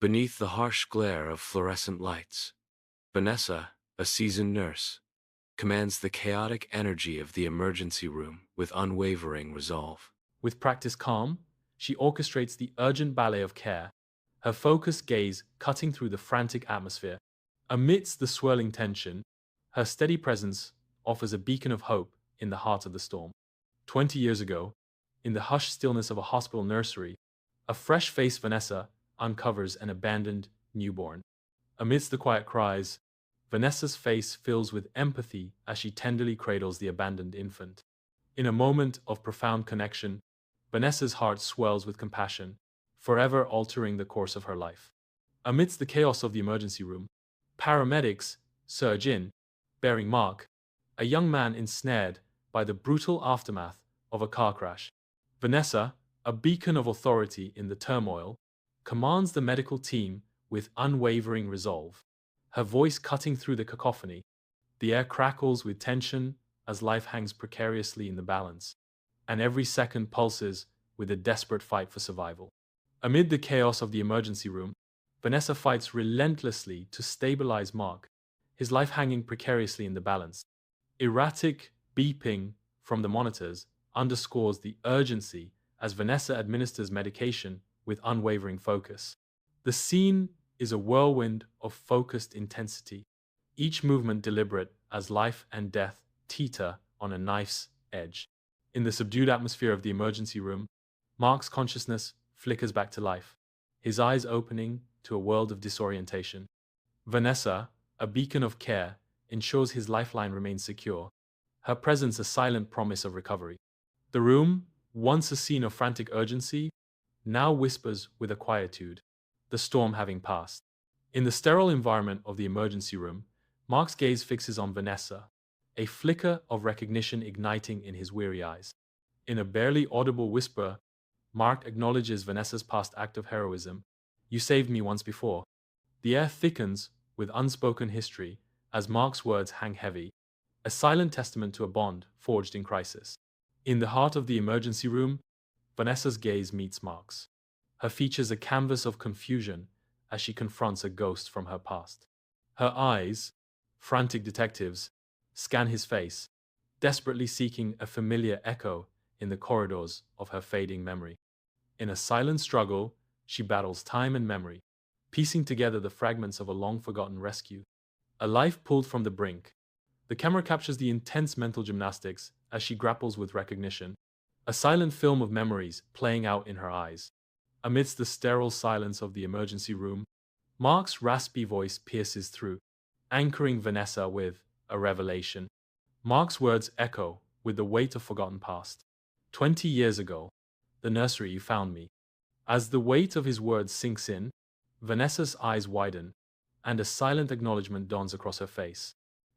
Beneath the harsh glare of fluorescent lights, Vanessa, a seasoned nurse, commands the chaotic energy of the emergency room with unwavering resolve. With practiced calm, she orchestrates the urgent ballet of care, her focused gaze cutting through the frantic atmosphere. Amidst the swirling tension, her steady presence offers a beacon of hope in the heart of the storm. 20 years ago, in the hushed stillness of a hospital nursery, a fresh-faced Vanessa uncovers an abandoned newborn. Amidst the quiet cries, Vanessa's face fills with empathy as she tenderly cradles the abandoned infant. In a moment of profound connection, Vanessa's heart swells with compassion, forever altering the course of her life. Amidst the chaos of the emergency room, paramedics surge in, bearing Mark, a young man ensnared by the brutal aftermath of a car crash. Vanessa, a beacon of authority in the turmoil, commands the medical team with unwavering resolve. Her voice cutting through the cacophony, the air crackles with tension as life hangs precariously in the balance, and every second pulses with a desperate fight for survival. Amid the chaos of the emergency room, Vanessa fights relentlessly to stabilize Mark, his life hanging precariously in the balance. Erratic beeping from the monitors underscores the urgency as Vanessa administers medication with unwavering focus. The scene is a whirlwind of focused intensity, each movement deliberate as life and death teeter on a knife's edge. In the subdued atmosphere of the emergency room, Mark's consciousness flickers back to life, his eyes opening to a world of disorientation. Vanessa, a beacon of care, ensures his lifeline remains secure, her presence a silent promise of recovery. The room, once a scene of frantic urgency, now whispers with a quietude, the storm having passed. In the sterile environment of the emergency room, Mark's gaze fixes on Vanessa, a flicker of recognition igniting in his weary eyes. In a barely audible whisper, Mark acknowledges Vanessa's past act of heroism. "You saved me once before." The air thickens with unspoken history as Mark's words hang heavy, a silent testament to a bond forged in crisis. In the heart of the emergency room, Vanessa's gaze meets Mark's, her features a canvas of confusion as she confronts a ghost from her past. Her eyes, frantic detectives, scan his face, desperately seeking a familiar echo in the corridors of her fading memory. In a silent struggle, she battles time and memory, piecing together the fragments of a long-forgotten rescue. A life pulled from the brink. The camera captures the intense mental gymnastics as she grapples with recognition, a silent film of memories playing out in her eyes. Amidst the sterile silence of the emergency room, Mark's raspy voice pierces through, anchoring Vanessa with a revelation. Mark's words echo with the weight of forgotten past. 20 years ago, the nursery you found me. As the weight of his words sinks in, Vanessa's eyes widen, and a silent acknowledgement dawns across her face.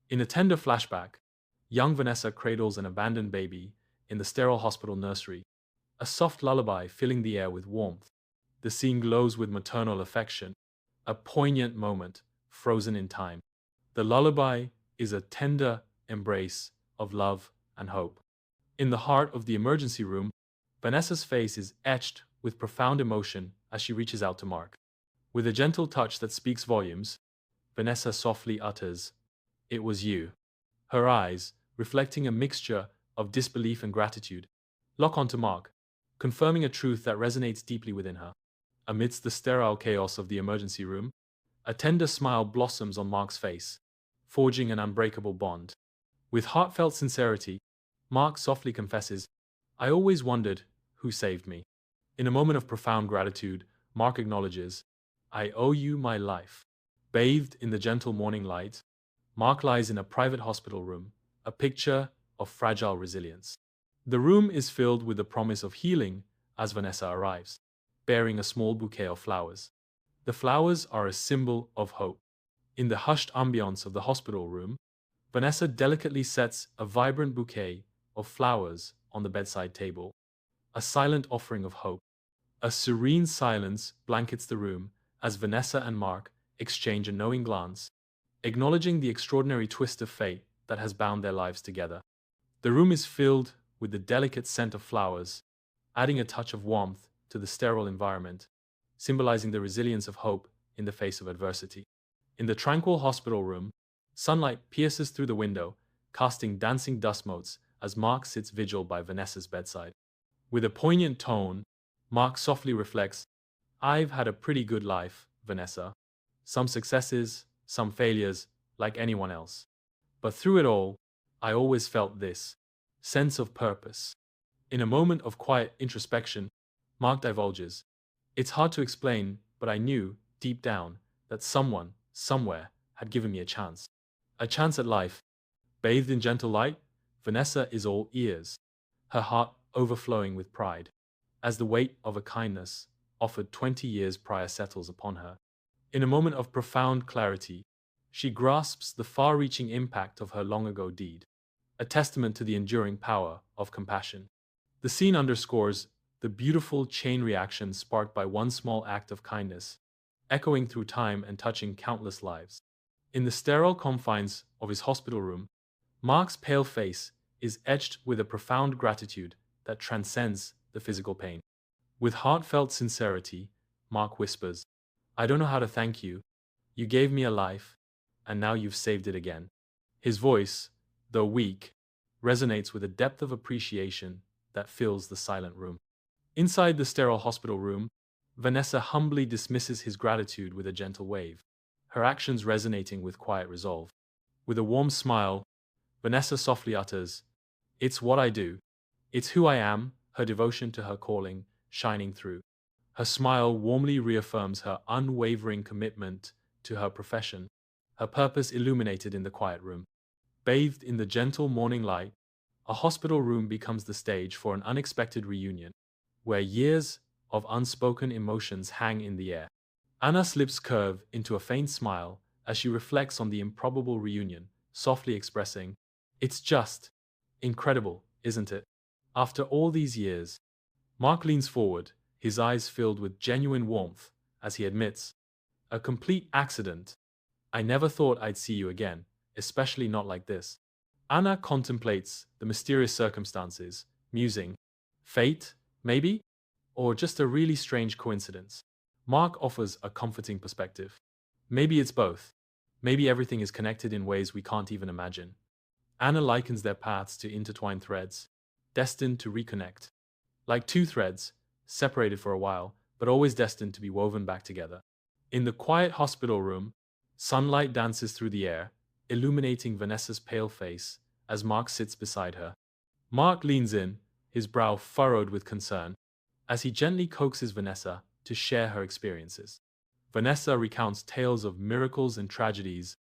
In a tender flashback, young Vanessa cradles an abandoned baby in the sterile hospital nursery, a soft lullaby filling the air with warmth. The scene glows with maternal affection, a poignant moment frozen in time. The lullaby is a tender embrace of love and hope. In the heart of the emergency room, Vanessa's face is etched with profound emotion as she reaches out to Mark. With a gentle touch that speaks volumes, Vanessa softly utters, "It was you." Her eyes, reflecting a mixture of disbelief and gratitude, lock onto Mark, confirming a truth that resonates deeply within her. Amidst the sterile chaos of the emergency room, a tender smile blossoms on Mark's face, forging an unbreakable bond. With heartfelt sincerity, Mark softly confesses, "I always wondered who saved me." In a moment of profound gratitude, Mark acknowledges, "I owe you my life." Bathed in the gentle morning light, Mark lies in a private hospital room, a picture of fragile resilience. The room is filled with the promise of healing as Vanessa arrives, bearing a small bouquet of flowers. The flowers are a symbol of hope. In the hushed ambience of the hospital room, Vanessa delicately sets a vibrant bouquet of flowers on the bedside table, a silent offering of hope. A serene silence blankets the room as Vanessa and Mark exchange a knowing glance, acknowledging the extraordinary twist of fate that has bound their lives together. The room is filled with the delicate scent of flowers, adding a touch of warmth to the sterile environment, symbolizing the resilience of hope in the face of adversity. In the tranquil hospital room, sunlight pierces through the window, casting dancing dust motes as Mark sits vigil by Vanessa's bedside. With a poignant tone, Mark softly reflects, "I've had a pretty good life, Vanessa. Some successes, some failures, like anyone else. But through it all, I always felt this sense of purpose." In a moment of quiet introspection, Mark divulges, "It's hard to explain, but I knew, deep down, that someone, somewhere, had given me a chance. A chance at life." Bathed in gentle light, Vanessa is all ears, her heart overflowing with pride, as the weight of a kindness offered 20 years prior settles upon her. In a moment of profound clarity, she grasps the far-reaching impact of her long-ago deed, a testament to the enduring power of compassion. The scene underscores the beautiful chain reaction sparked by one small act of kindness, echoing through time and touching countless lives. In the sterile confines of his hospital room, Mark's pale face is etched with a profound gratitude that transcends the physical pain. With heartfelt sincerity, Mark whispers, "I don't know how to thank you. You gave me a life, and now you've saved it again." His voice, though weak, resonates with a depth of appreciation that fills the silent room. Inside the sterile hospital room, Vanessa humbly dismisses his gratitude with a gentle wave, her actions resonating with quiet resolve. With a warm smile, Vanessa softly utters, "It's what I do. It's who I am," her devotion to her calling shining through. Her smile warmly reaffirms her unwavering commitment to her profession, her purpose illuminated in the quiet room. Bathed in the gentle morning light, a hospital room becomes the stage for an unexpected reunion, where years of unspoken emotions hang in the air. Anna's lips curve into a faint smile as she reflects on the improbable reunion, softly expressing, "It's just incredible, isn't it?" After all these years, Mark leans forward, his eyes filled with genuine warmth as he admits, "A complete accident. I never thought I'd see you again, especially not like this." Anna contemplates the mysterious circumstances, musing, "Fate, maybe? Or just a really strange coincidence?" Mark offers a comforting perspective. "Maybe it's both. Maybe everything is connected in ways we can't even imagine." Anna likens their paths to intertwined threads, destined to reconnect. Like two threads, separated for a while, but always destined to be woven back together. In the quiet hospital room, sunlight dances through the air, illuminating Vanessa's pale face as Mark sits beside her. Mark leans in, his brow furrowed with concern, as he gently coaxes Vanessa to share her experiences. Vanessa recounts tales of miracles and tragedies,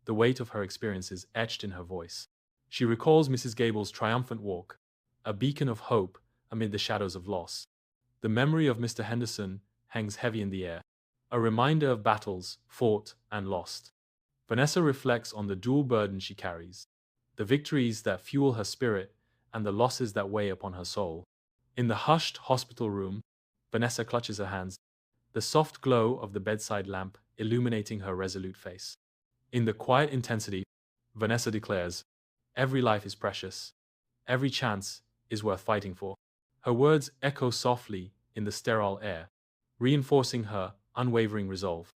the weight of her experiences etched in her voice. She recalls Mrs. Gable's triumphant walk, a beacon of hope amid the shadows of loss. The memory of Mr. Henderson hangs heavy in the air, a reminder of battles fought and lost. Vanessa reflects on the dual burden she carries, the victories that fuel her spirit and the losses that weigh upon her soul. In the hushed hospital room, Vanessa clutches her hands, the soft glow of the bedside lamp illuminating her resolute face. In the quiet intensity, Vanessa declares, "Every life is precious. Every chance is worth fighting for." Her words echo softly in the sterile air, reinforcing her unwavering resolve.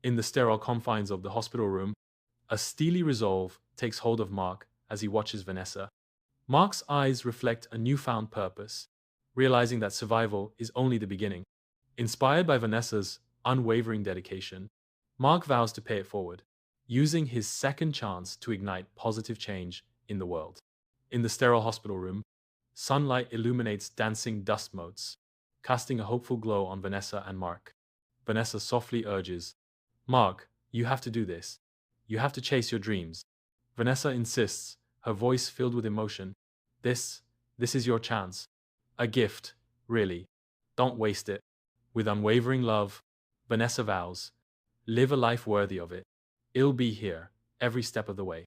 In the sterile confines of the hospital room, a steely resolve takes hold of Mark as he watches Vanessa. Mark's eyes reflect a newfound purpose, realizing that survival is only the beginning. Inspired by Vanessa's unwavering dedication, Mark vows to pay it forward, using his second chance to ignite positive change in the world. In the sterile hospital room, sunlight illuminates dancing dust motes, casting a hopeful glow on Vanessa and Mark. Vanessa softly urges, "Mark, you have to do this. You have to chase your dreams." Vanessa insists, her voice filled with emotion. This is your chance. A gift, really. Don't waste it." With unwavering love, Vanessa vows, "Live a life worthy of it. It'll be here, every step of the way,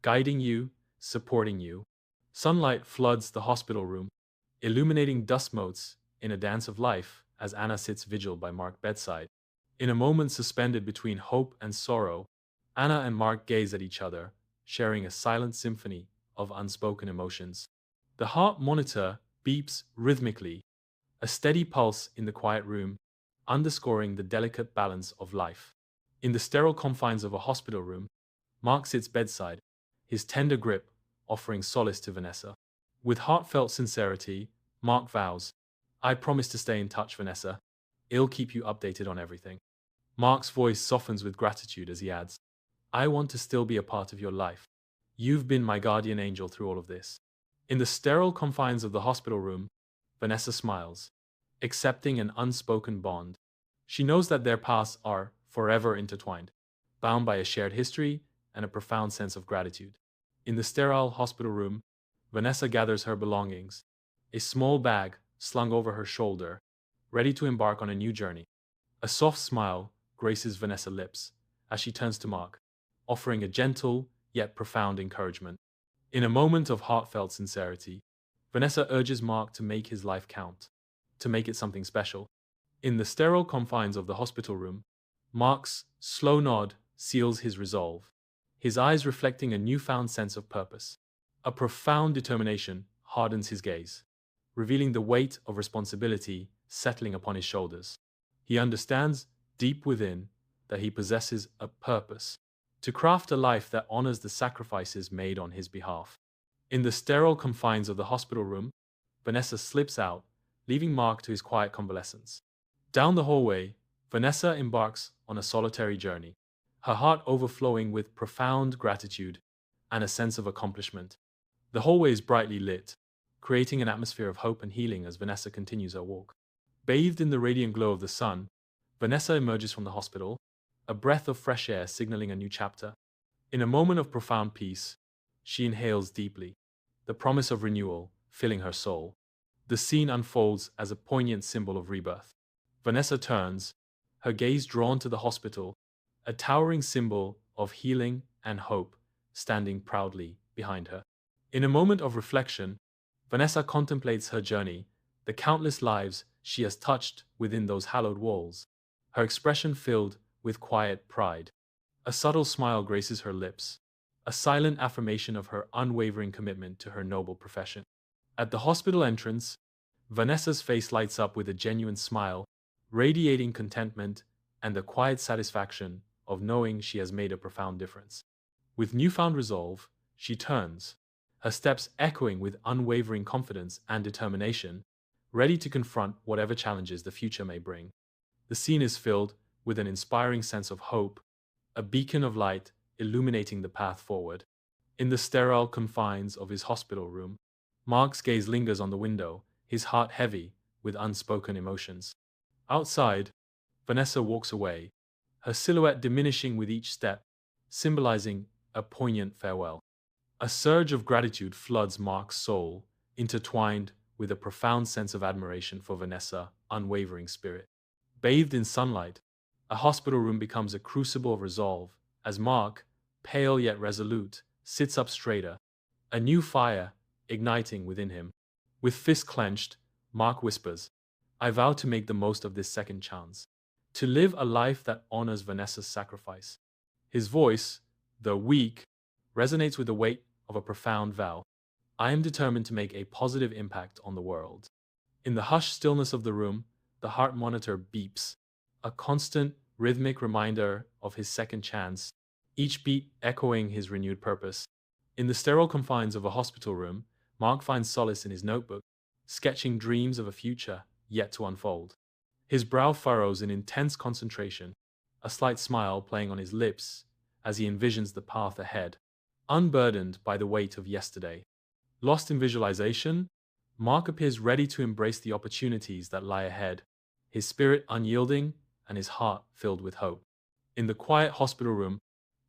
guiding you, supporting you." Sunlight floods the hospital room, illuminating dust motes in a dance of life as Anna sits vigil by Mark's bedside. In a moment suspended between hope and sorrow, Anna and Mark gaze at each other, sharing a silent symphony of unspoken emotions. The heart monitor beeps rhythmically, a steady pulse in the quiet room, underscoring the delicate balance of life. In the sterile confines of a hospital room, Mark sits bedside, his tender grip offering solace to Vanessa. With heartfelt sincerity, Mark vows, I promise to stay in touch, Vanessa. I'll keep you updated on everything. Mark's voice softens with gratitude as he adds, I want to still be a part of your life. You've been my guardian angel through all of this. In the sterile confines of the hospital room, Vanessa smiles, accepting an unspoken bond. She knows that their paths are forever intertwined, bound by a shared history and a profound sense of gratitude. In the sterile hospital room, Vanessa gathers her belongings, a small bag slung over her shoulder, ready to embark on a new journey. A soft smile graces Vanessa's lips as she turns to Mark, offering a gentle yet profound encouragement. In a moment of heartfelt sincerity, Vanessa urges Mark to make his life count, to make it something special. In the sterile confines of the hospital room, Mark's slow nod seals his resolve, his eyes reflecting a newfound sense of purpose. A profound determination hardens his gaze, revealing the weight of responsibility settling upon his shoulders. He understands deep within that he possesses a purpose to craft a life that honors the sacrifices made on his behalf. In the sterile confines of the hospital room, Vanessa slips out, leaving Mark to his quiet convalescence. Down the hallway, Vanessa embarks on a solitary journey, her heart overflowing with profound gratitude and a sense of accomplishment. The hallway is brightly lit, creating an atmosphere of hope and healing as Vanessa continues her walk. Bathed in the radiant glow of the sun, Vanessa emerges from the hospital, a breath of fresh air signaling a new chapter. In a moment of profound peace, she inhales deeply, the promise of renewal filling her soul. The scene unfolds as a poignant symbol of rebirth. Vanessa turns, her gaze drawn to the hospital, a towering symbol of healing and hope standing proudly behind her. In a moment of reflection, Vanessa contemplates her journey, the countless lives she has touched within those hallowed walls, her expression filled with quiet pride. A subtle smile graces her lips, a silent affirmation of her unwavering commitment to her noble profession. At the hospital entrance, Vanessa's face lights up with a genuine smile, radiating contentment and the quiet satisfaction of knowing she has made a profound difference. With newfound resolve, she turns, her steps echoing with unwavering confidence and determination, ready to confront whatever challenges the future may bring. The scene is filled with an inspiring sense of hope, a beacon of light illuminating the path forward. In the sterile confines of his hospital room, Mark's gaze lingers on the window, his heart heavy with unspoken emotions. Outside, Vanessa walks away, her silhouette diminishing with each step, symbolizing a poignant farewell. A surge of gratitude floods Mark's soul, intertwined with a profound sense of admiration for Vanessa's unwavering spirit. Bathed in sunlight, a hospital room becomes a crucible of resolve as Mark, pale yet resolute, sits up straighter, a new fire igniting within him. With fists clenched, Mark whispers, I vow to make the most of this second chance, to live a life that honors Vanessa's sacrifice. His voice, though weak, resonates with the weight of a profound vow. I am determined to make a positive impact on the world. In the hushed stillness of the room, the heart monitor beeps, a constant, rhythmic reminder of his second chance, each beat echoing his renewed purpose. In the sterile confines of a hospital room, Mark finds solace in his notebook, sketching dreams of a future yet to unfold. His brow furrows in intense concentration, a slight smile playing on his lips as he envisions the path ahead, unburdened by the weight of yesterday. Lost in visualization, Mark appears ready to embrace the opportunities that lie ahead, his spirit unyielding and his heart filled with hope. In the quiet hospital room,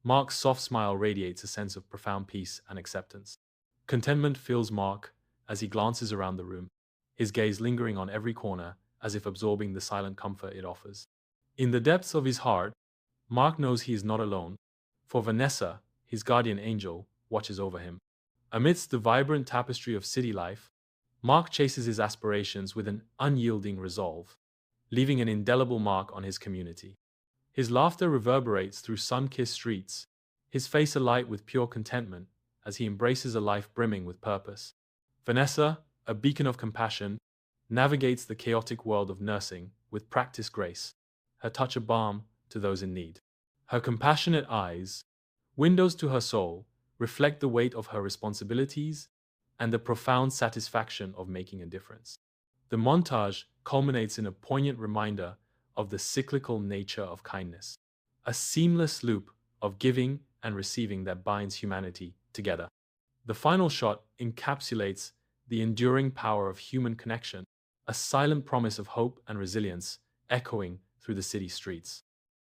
Mark's soft smile radiates a sense of profound peace and acceptance. Contentment fills Mark as he glances around the room, his gaze lingering on every corner as if absorbing the silent comfort it offers. In the depths of his heart, Mark knows he is not alone, for Vanessa, his guardian angel, watches over him. Amidst the vibrant tapestry of city life, Mark chases his aspirations with an unyielding resolve, leaving an indelible mark on his community. His laughter reverberates through sun-kissed streets, his face alight with pure contentment as he embraces a life brimming with purpose. Vanessa, a beacon of compassion, navigates the chaotic world of nursing with practiced grace, her touch of balm to those in need. Her compassionate eyes, windows to her soul, reflect the weight of her responsibilities and the profound satisfaction of making a difference. The montage culminates in a poignant reminder of the cyclical nature of kindness, a seamless loop of giving and receiving that binds humanity together. The final shot encapsulates the enduring power of human connection, a silent promise of hope and resilience echoing through the city streets.